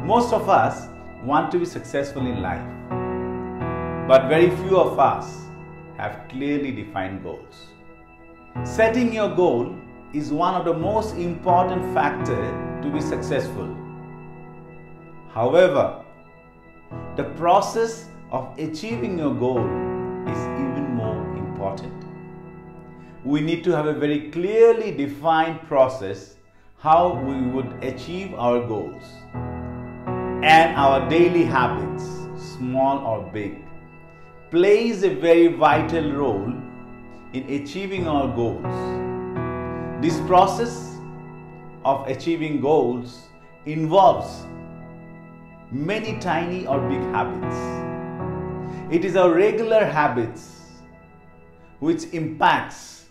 Most of us want to be successful in life, but very few of us have clearly defined goals. Setting your goal is one of the most important factors to be successful. However, the process of achieving your goal is even more important. We need to have a very clearly defined process how we would achieve our goals. And our daily habits, small or big, plays a very vital role in achieving our goals. This process of achieving goals involves many tiny or big habits. It is our regular habits which impacts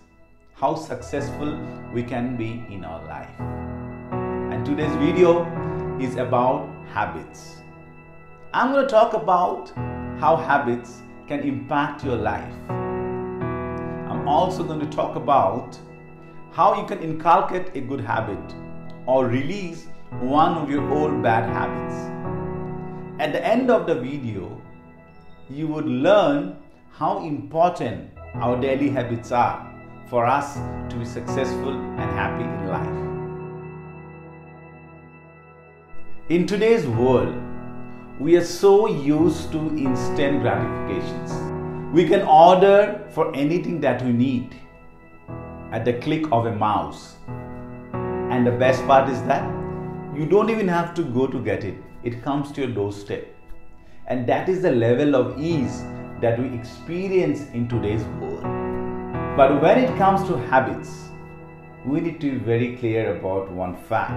how successful we can be in our life. And today's video is about habits. I'm going to talk about how habits can impact your life. I'm also going to talk about how you can inculcate a good habit or release one of your old bad habits. At the end of the video, you would learn how important our daily habits are for us to be successful and happy in life. In today's world, we are so used to instant gratifications. We can order for anything that we need at the click of a mouse. And the best part is that you don't even have to go to get it. It comes to your doorstep. And that is the level of ease that we experience in today's world. But when it comes to habits, we need to be very clear about one fact,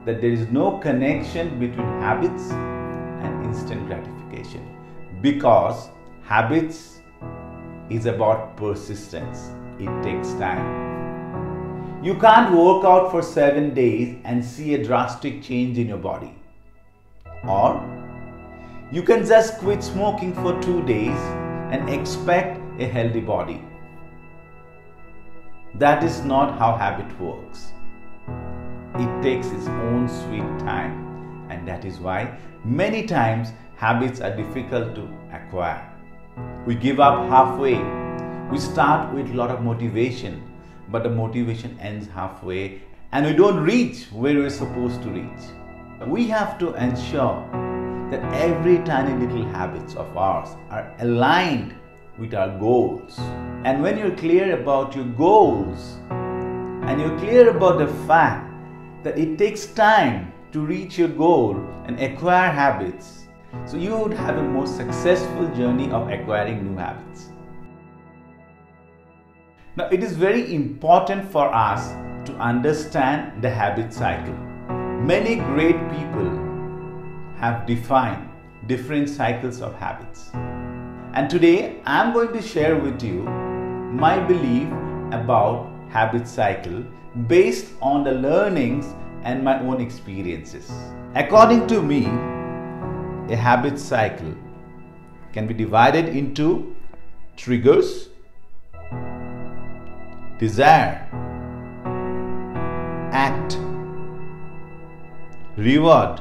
that there is no connection between habits and instant gratification, because habits is about persistence. It takes time. You can't work out for 7 days and see a drastic change in your body. Or you can just quit smoking for 2 days and expect a healthy body. That is not how habit works. It takes its own sweet time, and that is why many times habits are difficult to acquire. We give up halfway. We start with a lot of motivation, but the motivation ends halfway and we don't reach where we're supposed to reach. We have to ensure that every tiny little habits of ours are aligned with our goals. And when you're clear about your goals and you're clear about the fact that it takes time to reach your goal and acquire habits, so you would have a more successful journey of acquiring new habits. Now, it is very important for us to understand the habit cycle. Many great people have defined different cycles of habits. And today, I'm going to share with you my belief about habit cycle based on the learnings and my own experiences. According to me, a habit cycle can be divided into triggers, desire, act, reward,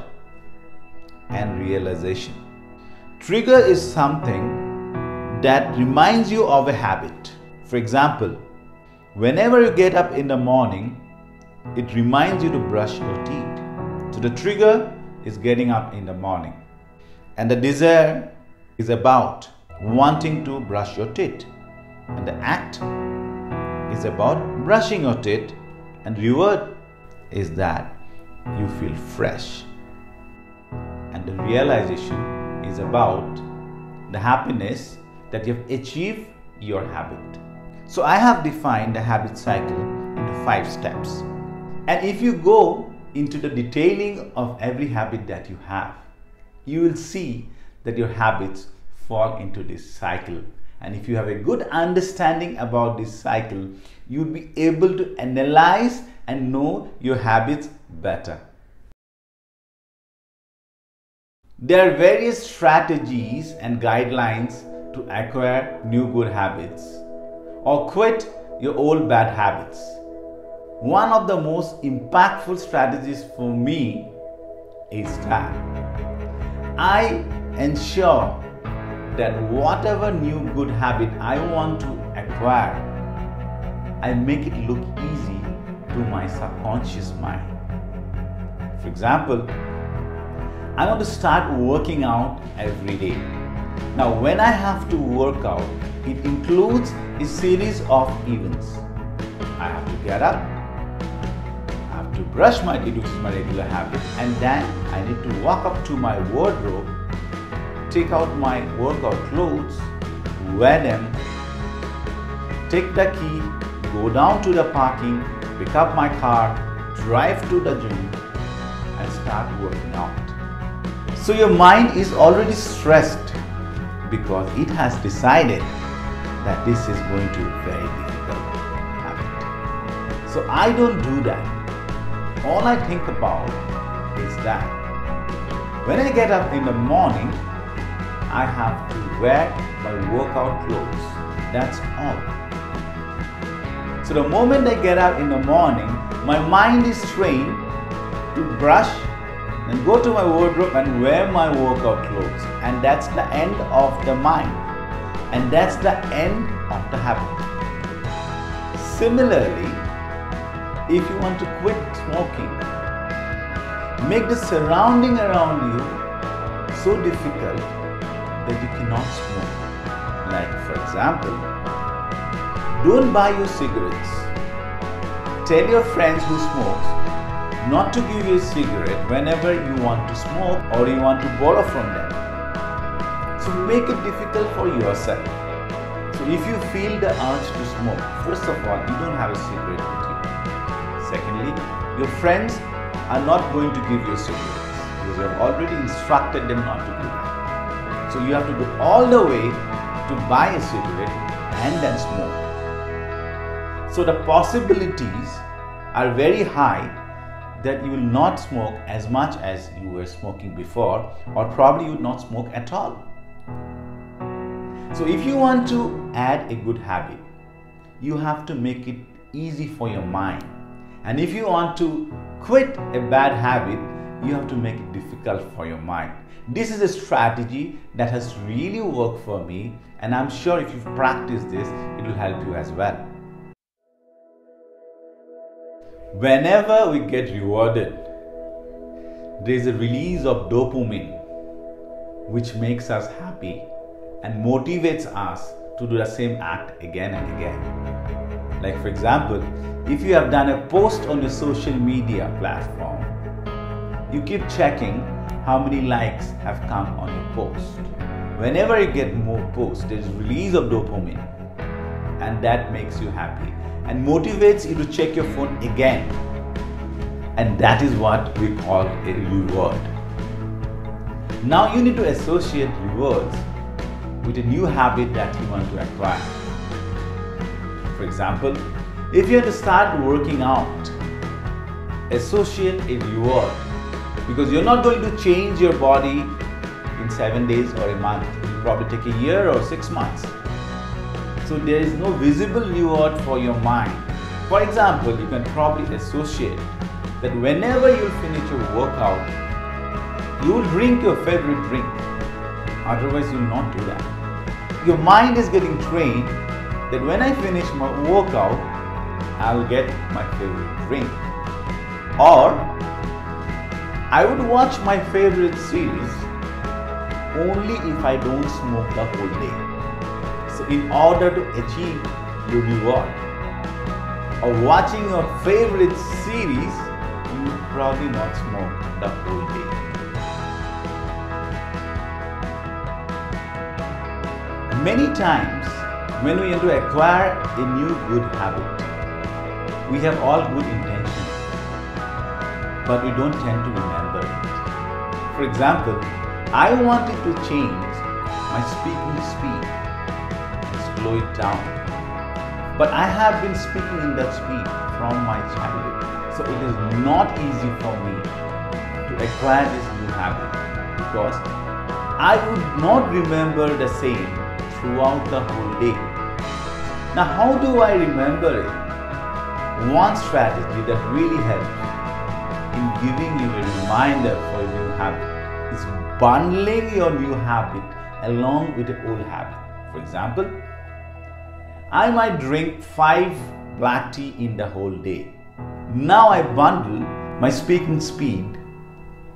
and realization. Trigger is something that reminds you of a habit. For example, whenever you get up in the morning, it reminds you to brush your teeth. So the trigger is getting up in the morning. And the desire is about wanting to brush your teeth. And the act is about brushing your teeth. And reward is that you feel fresh. And the realization is about the happiness that you have achieved your habit. So I have defined the habit cycle into 5 steps. And if you go into the detailing of every habit that you have, you will see that your habits fall into this cycle. And if you have a good understanding about this cycle, you'll be able to analyze and know your habits better. There are various strategies and guidelines to acquire new good habits or quit your old bad habits. One of the most impactful strategies for me is that I ensure that whatever new good habit I want to acquire, I make it look easy to my subconscious mind. For example, I want to start working out every day. Now, when I have to work out, it includes a series of events. I have to get up, I have to brush my teeth, which is my regular habit, and then I need to walk up to my wardrobe, take out my workout clothes, wear them, take the key, go down to the parking, pick up my car, drive to the gym, and start working out. So your mind is already stressed because it has decided that this is going to be a very difficult habit. So I don't do that. All I think about is that when I get up in the morning, I have to wear my workout clothes. That's all. So the moment I get up in the morning, my mind is trained to brush and go to my wardrobe and wear my workout clothes. And that's the end of the mind. And that's the end of the habit. Similarly, if you want to quit smoking, make the surrounding around you so difficult that you cannot smoke. Like, for example, don't buy your cigarettes. Tell your friends who smoke not to give you a cigarette whenever you want to smoke or you want to borrow from them. So make it difficult for yourself. So if you feel the urge to smoke, first of all, you don't have a cigarette with you. Secondly, your friends are not going to give you cigarettes because you have already instructed them not to do that. So you have to go all the way to buy a cigarette and then smoke. So the possibilities are very high that you will not smoke as much as you were smoking before, or probably you would not smoke at all. So if you want to add a good habit, you have to make it easy for your mind. And if you want to quit a bad habit, you have to make it difficult for your mind. This is a strategy that has really worked for me, and I'm sure if you practice this, it will help you as well. Whenever we get rewarded, there is a release of dopamine which makes us happy and motivates us to do the same act again and again. Like, for example, if you have done a post on your social media platform, you keep checking how many likes have come on your post. Whenever you get more posts, there is release of dopamine, and that makes you happy and motivates you to check your phone again. And that is what we call a reward. Now you need to associate rewards with a new habit that you want to acquire. For example, if you have to start working out, associate a reward, because you're not going to change your body in 7 days or a month. It will probably take a year or 6 months. So there is no visible reward for your mind. For example, you can probably associate that whenever you finish your workout, you will drink your favorite drink. Otherwise, you will not do that. Your mind is getting trained that when I finish my workout, I will get my favorite drink. Or I would watch my favorite series only if I don't smoke the whole day. So in order to achieve your reward of watching your favorite series, you will probably not smoke the whole day. Many times when we want to acquire a new good habit, we have all good intentions, but we don't tend to remember it. For example, I wanted to change my speaking speed, slow it down. But I have been speaking in that speed from my childhood. So it is not easy for me to acquire this new habit because I would not remember the same throughout the whole day. Now, how do I remember it? One strategy that really helps in giving you a reminder for your habit is bundling your new habit along with the old habit. For example, I might drink 5 black tea in the whole day. Now I bundle my speaking speed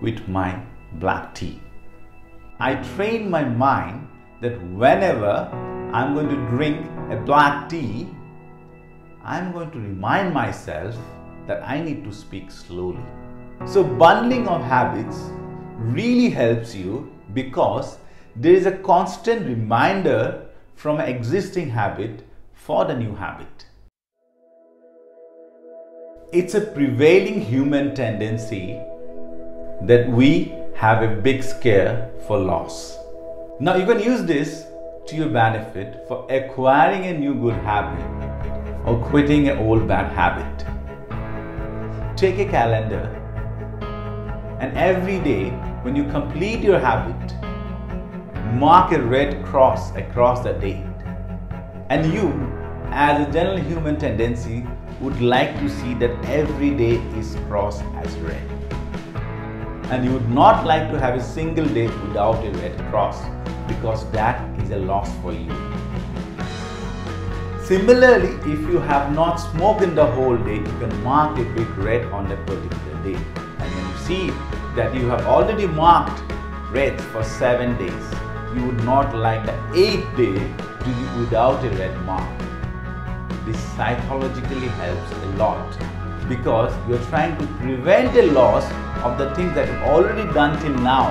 with my black tea. I train my mind that whenever I'm going to drink a black tea, I'm going to remind myself that I need to speak slowly. So bundling of habits really helps you because there is a constant reminder from an existing habit for the new habit. It's a prevailing human tendency that we have a big scare for loss. Now you can use this to your benefit for acquiring a new good habit or quitting an old bad habit. Take a calendar and every day when you complete your habit, mark a red cross across the date. And you, as a general human tendency, would like to see that every day is crossed as red. And you would not like to have a single day without a red cross because that is a loss for you. Similarly, if you have not smoked in the whole day, you can mark a big red on a particular day. And when you see that you have already marked red for 7 days, you would not like the 8th day to be without a red mark. This psychologically helps a lot because you are trying to prevent a loss of the things that you've already done till now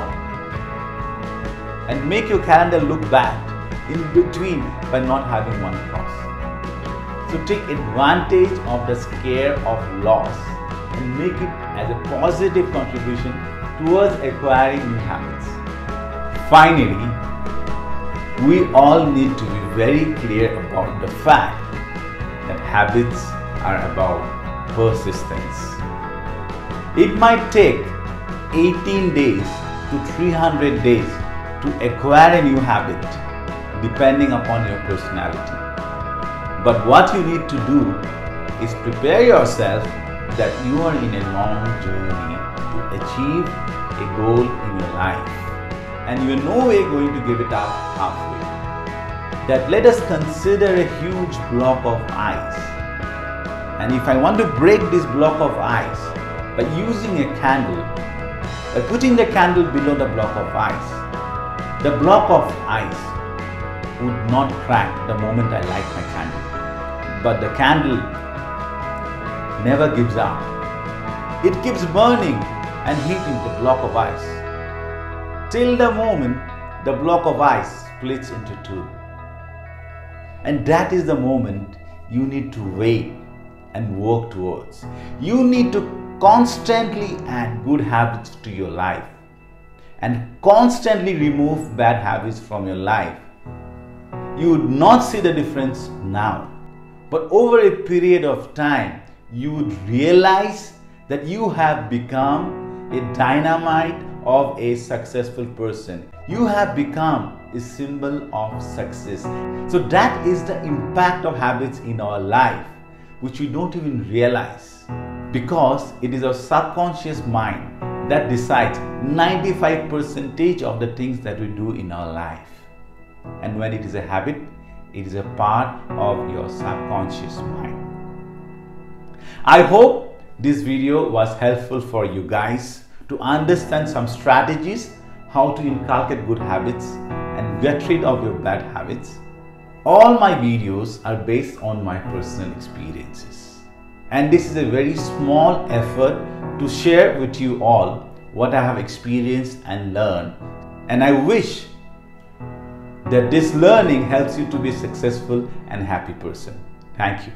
and make your calendar look bad in between by not having one cross. So take advantage of the scare of loss and make it as a positive contribution towards acquiring new habits. Finally, we all need to be very clear about the fact that habits are about persistence. It might take 18 days to 300 days to acquire a new habit depending upon your personality. But what you need to do is prepare yourself that you are in a long journey to achieve a goal in your life and you are no way going to give it up halfway. That let us consider a huge block of ice. And if I want to break this block of ice by using a candle, by putting the candle below the block of ice, the block of ice would not crack the moment I light my candle. But the candle never gives up. It keeps burning and heating the block of ice till the moment the block of ice splits into 2. And that is the moment you need to wait and work towards. You need to constantly add good habits to your life and constantly remove bad habits from your life. You would not see the difference now, but over a period of time, you would realize that you have become a dynamite of a successful person. You have become a symbol of success. So that is the impact of habits in our life, which we don't even realize, because it is our subconscious mind that decides 95% of the things that we do in our life. And when it is a habit, it is a part of your subconscious mind. I hope this video was helpful for you guys to understand some strategies how to inculcate good habits and get rid of your bad habits. All my videos are based on my personal experiences, and this is a very small effort to share with you all what I have experienced and learned, and I wish that this learning helps you to be a successful and happy person. Thank you.